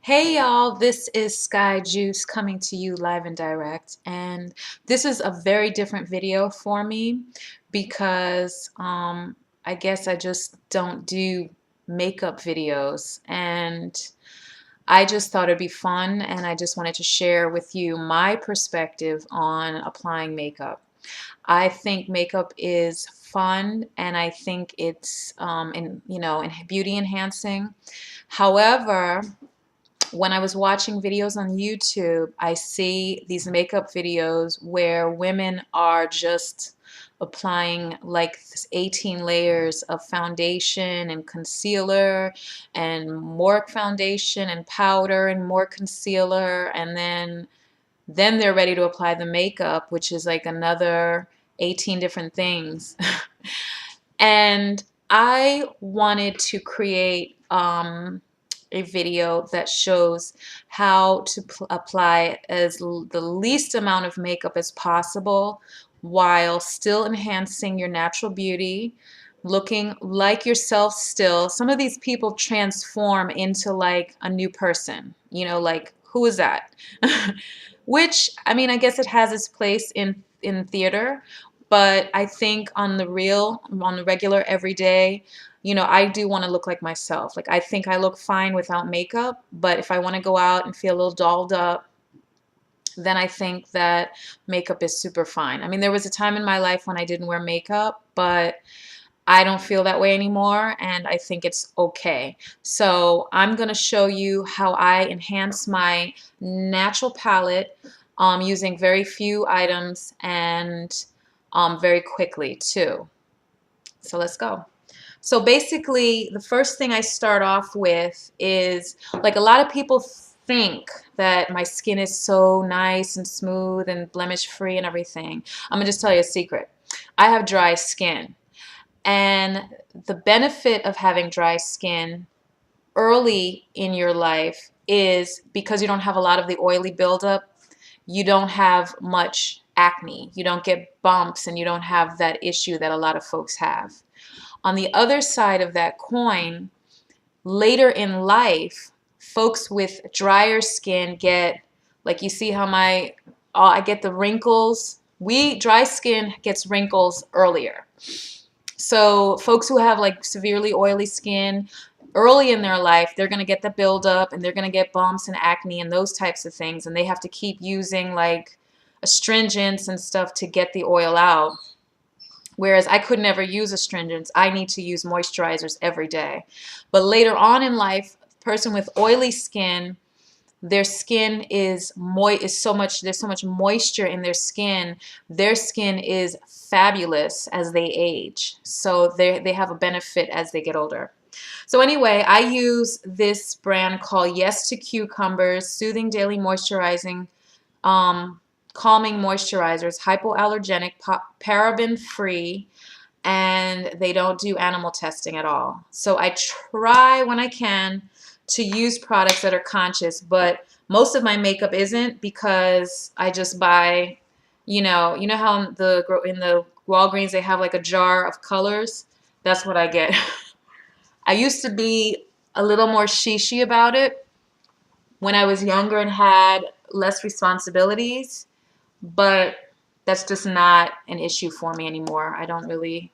Hey y'all, this is Sky Juice coming to you live and direct. And this is a very different video for me because I guess I just don't do makeup videos. And I just thought it'd be fun and I just wanted to share with you my perspective on applying makeup. I think makeup is fun and I think it's in beauty enhancing. However, when I was watching videos on YouTube, I see these makeup videos where women are just applying like this 18 layers of foundation and concealer and more foundation and powder and more concealer, and then they're ready to apply the makeup, which is like another 18 different things. And I wanted to create a video that shows how to apply the least amount of makeup as possible while still enhancing your natural beauty, looking like yourself still. Some of these people transform into like a new person, like who is that? Which, I mean, I guess it has its place in theater, but I think on the regular, everyday, I do want to look like myself. Like, I think I look fine without makeup, but if I want to go out and feel a little dolled up, then I think that makeup is super fine. I mean, there was a time in my life when I didn't wear makeup, but I don't feel that way anymore, and I think it's okay. So I'm going to show you how I enhance my natural palette using very few items and very quickly too. So let's go. So basically, the first thing I start off with is, like, a lot of people think that my skin is so nice and smooth and blemish free and everything. I'm gonna just tell you a secret. I have dry skin. And the benefit of having dry skin early in your life is because you don't have a lot of the oily buildup, you don't have much acne, you don't get bumps, and you don't have that issue that a lot of folks have. On the other side of that coin, later in life, folks with drier skin get, like, you see how I get the wrinkles. Dry skin gets wrinkles earlier. So folks who have like severely oily skin early in their life, they're going to get the buildup and they're going to get bumps and acne and those types of things. And they have to keep using like astringents and stuff to get the oil out. Whereas I could never use astringents. I need to use moisturizers every day. But later on in life, a person with oily skin, their skin is there's so much moisture in their skin is fabulous as they age, so they have a benefit as they get older. So anyway, I use this brand called Yes to Cucumbers Soothing Daily Moisturizing Calming Moisturizers, hypoallergenic, paraben free, and they don't do animal testing at all. So I try when I can to use products that are conscious, but most of my makeup isn't, because I just buy, how in the Walgreens they have like a jar of colors. That's what I get. I used to be a little more shishi about it when I was younger and had less responsibilities, but that's just not an issue for me anymore. I don't really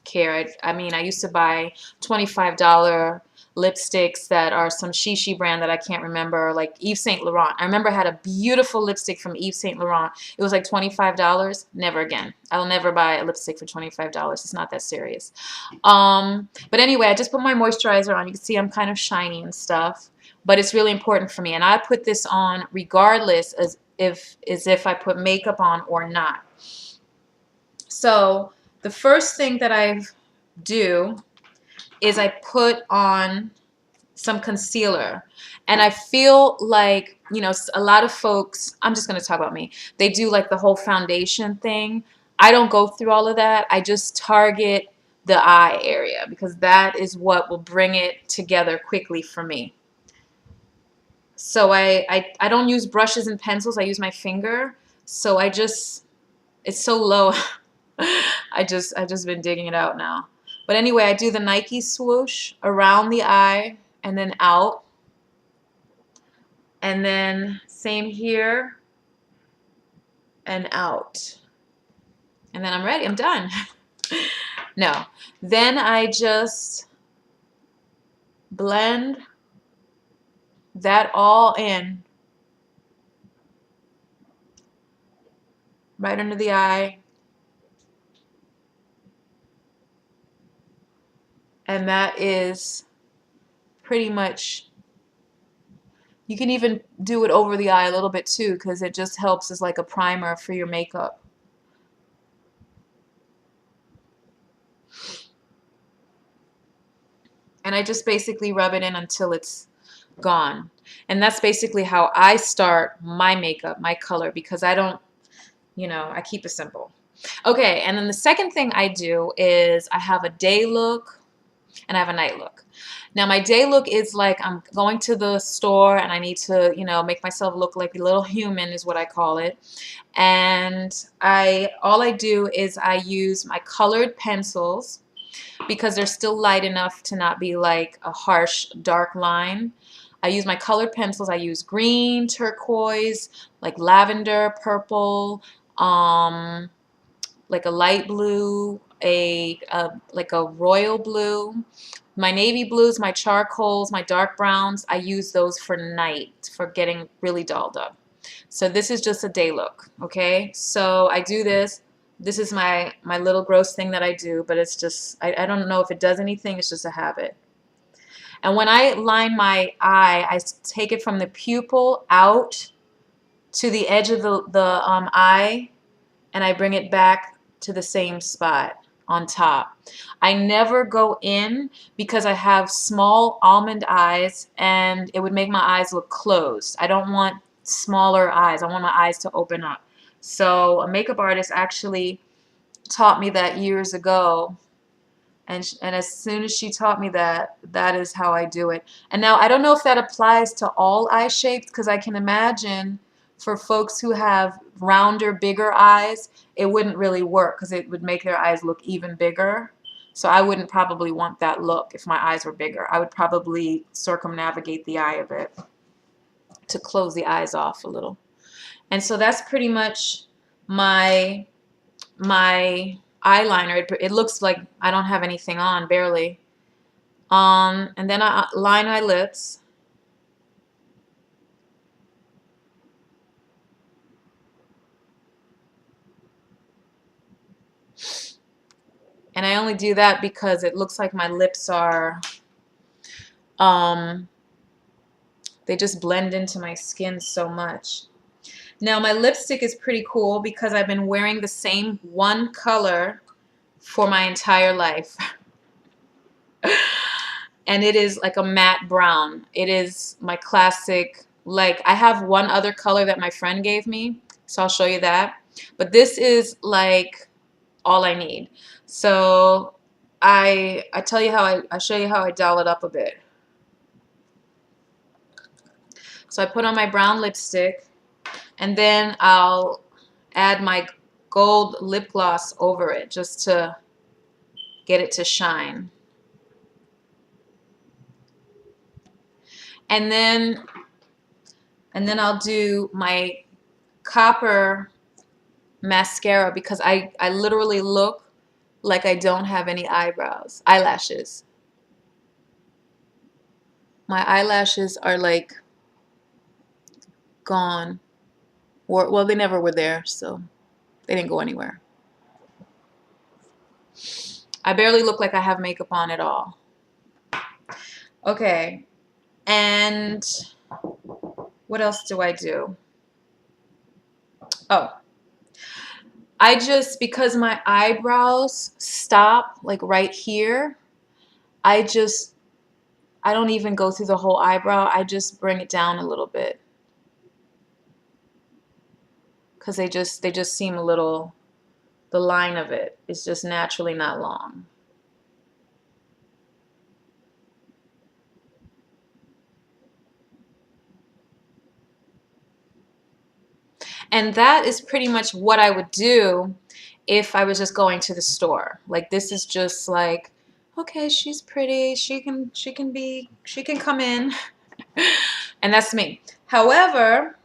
care. I mean, I used to buy $25 lipsticks that are some shishi brand that I can't remember, like Yves Saint Laurent. I remember I had a beautiful lipstick from Yves Saint Laurent. It was like $25. Never again. I'll never buy a lipstick for $25. It's not that serious. But anyway, I just put my moisturizer on. You can see I'm kind of shiny and stuff, but it's really important for me. And I put this on regardless as if I put makeup on or not. So the first thing that I do is I put on some concealer. And I feel like, a lot of folks, I'm just going to talk about me, they do like the whole foundation thing. I don't go through all of that. I just target the eye area because that is what will bring it together quickly for me. So I don't use brushes and pencils. I use my finger. So it's so low. I just been digging it out now. But anyway, I do the Nike swoosh around the eye and then out. And then same here and out. And then I'm ready. I'm done. No. Then I just blend that all in right under the eye. And that is pretty much, you can even do it over the eye a little bit too, because it just helps as like a primer for your makeup. And I just basically rub it in until it's gone. And that's basically how I start my makeup, my color, because I don't, you know, I keep it simple. Okay, and then the second thing I do is I have a day look and I have a night look. Now my day look is like I'm going to the store and I need to, you know, make myself look like a little human is what I call it. And all I do is I use my colored pencils because they're still light enough to not be like a harsh dark line. I use my colored pencils. I use green, turquoise, like lavender, purple, like a light blue, like a royal blue. My navy blues, my charcoals, my dark browns, I use those for night, for getting really dolled up. So this is just a day look, okay? So I do this. This is my little gross thing that I do, but it's just, I don't know if it does anything, it's just a habit. And when I line my eye, I take it from the pupil out to the edge of the eye, and I bring it back to the same spot on top. I never go in because I have small almond eyes and it would make my eyes look closed. I don't want smaller eyes. I want my eyes to open up. So a makeup artist actually taught me that years ago. And as soon as she taught me that, that is how I do it. And now I don't know if that applies to all eye shapes, because I can imagine for folks who have rounder, bigger eyes, it wouldn't really work because it would make their eyes look even bigger. So I wouldn't probably want that look if my eyes were bigger. I would probably circumnavigate the eye a bit to close the eyes off a little. And so that's pretty much my eyeliner. It looks like I don't have anything on, barely. And then I line my lips. And I only do that because it looks like my lips are, they just blend into my skin so much. Now my lipstick is pretty cool because I've been wearing the same one color for my entire life. And it is like a matte brown. It is my classic, like I have one other color that my friend gave me, so I'll show you that. But this is like all I need. So I tell you how I show you how I doll it up a bit. So I put on my brown lipstick and then I'll add my gold lip gloss over it just to get it to shine. And then I'll do my copper mascara because I literally look like I don't have any eyelashes. My eyelashes are like gone. Or, well, they never were there, so they didn't go anywhere. I barely look like I have makeup on at all. Okay, and what else do I do? Oh, I just, because my eyebrows stop like right here, I don't even go through the whole eyebrow. I just bring it down a little bit. Because they just seem a little, the line of it is just naturally not long. And that is pretty much what I would do if I was just going to the store. Like this is just like, okay, she's pretty, she can come in. And that's me. However,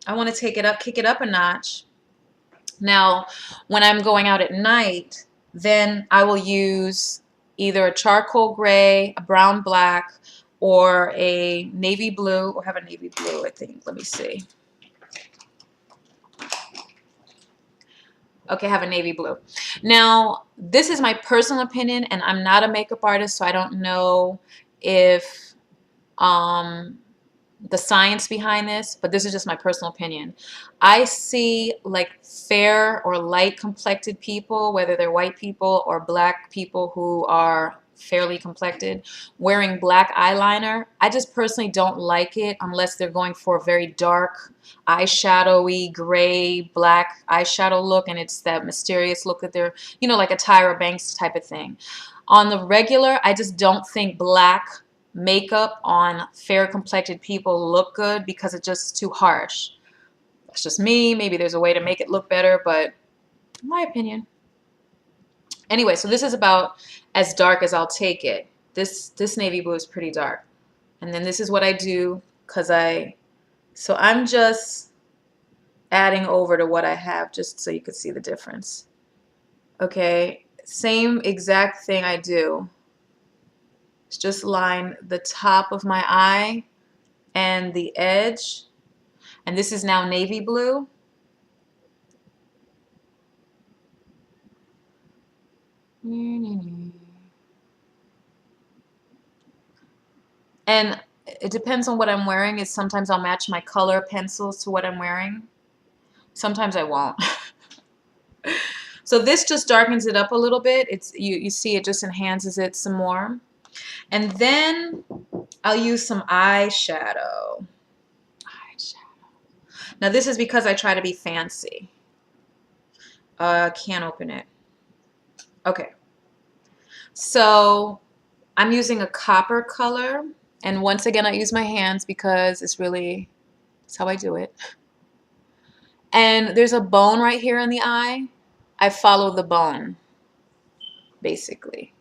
I want to take it up, kick it up a notch. Now, when I'm going out at night, then I will use either a charcoal gray, a brown black, or a navy blue, or have a navy blue, I think. Let me see. Okay, I have a navy blue. Now, this is my personal opinion, and I'm not a makeup artist, so I don't know if the science behind this, but this is just my personal opinion. I see like fair or light complected people, whether they're white people or black people who are fairly complected, wearing black eyeliner. I just personally don't like it unless they're going for a very dark eyeshadowy gray black eyeshadow look, and it's that mysterious look that they're, you know, like a Tyra Banks type of thing. On the regular, I just don't think black makeup on fair complected people look good because it's just too harsh. That's just me. Maybe there's a way to make it look better, but my opinion. Anyway, so this is about as dark as I'll take it. This navy blue is pretty dark. And then this is what I do so I'm just adding over to what I have just so you could see the difference. Okay, same exact thing I do. Just line the top of my eye and the edge, and this is now navy blue. And it depends on what I'm wearing. Sometimes I'll match my color pencils to what I'm wearing. Sometimes I won't. So this just darkens it up a little bit. You see it just enhances it some more. And then I'll use some eyeshadow. Now this is because I try to be fancy. Can't open it. Okay. So I'm using a copper color. And once again, I use my hands because it's how I do it. And there's a bone right here in the eye. I follow the bone, basically.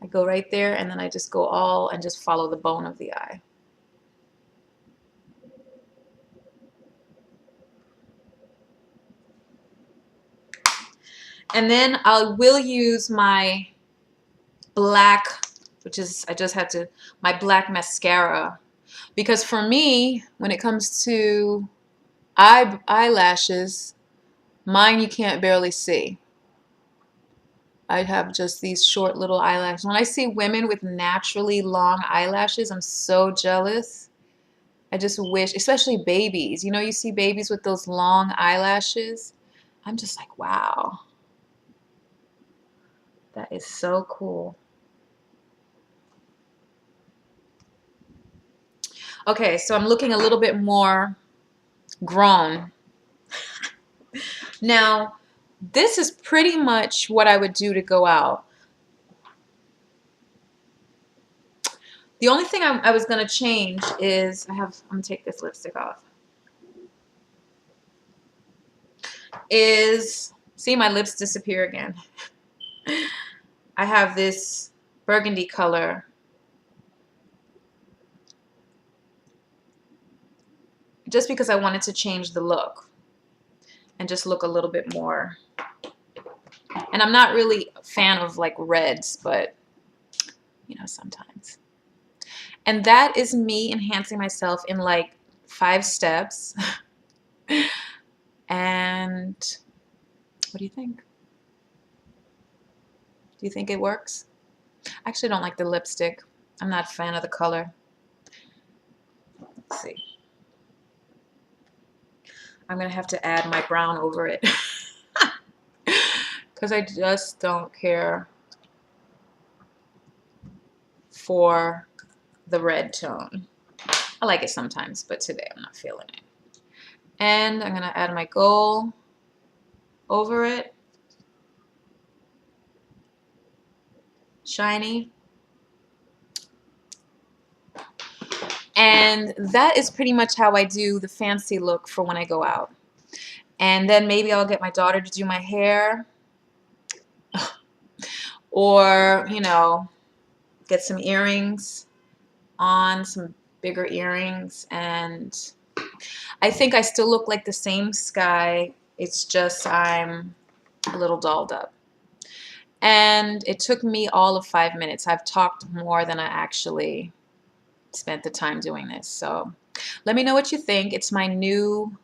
I go right there, and then I just go and just follow the bone of the eye. And then I will use my black, my black mascara. Because for me, when it comes to eyelashes, mine you can't barely see. I have just these short little eyelashes. When I see women with naturally long eyelashes, I'm so jealous. I just wish, especially babies. You know, you see babies with those long eyelashes. I'm just like, wow. That is so cool. Okay, so I'm looking a little bit more grown. Now, this is pretty much what I would do to go out. The only thing I was going to change is I'm going to take this lipstick off. See, my lips disappear again. I have this burgundy color. Just because I wanted to change the look and just look a little bit more. And I'm not really a fan of like reds, but you know, sometimes. And that is me enhancing myself in like 5 steps. And what do you think? Do you think it works? I actually don't like the lipstick. I'm not a fan of the color. Let's see. I'm going to have to add my brown over it. Because I just don't care for the red tone. I like it sometimes, but today I'm not feeling it. And I'm going to add my gold over it. Shiny. And that is pretty much how I do the fancy look for when I go out. And then maybe I'll get my daughter to do my hair. Or, you know, get some earrings on, some bigger earrings, and I think I still look like the same Skai. It's just I'm a little dolled up. And it took me all of 5 minutes. I've talked more than I actually spent the time doing this. So let me know what you think. It's my new,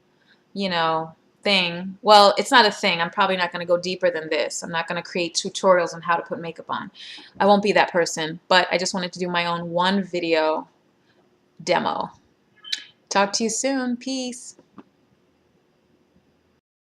you know, thing. Well, it's not a thing. I'm probably not going to go deeper than this. I'm not going to create tutorials on how to put makeup on. I won't be that person, but I just wanted to do my own one video demo. Talk to you soon. Peace.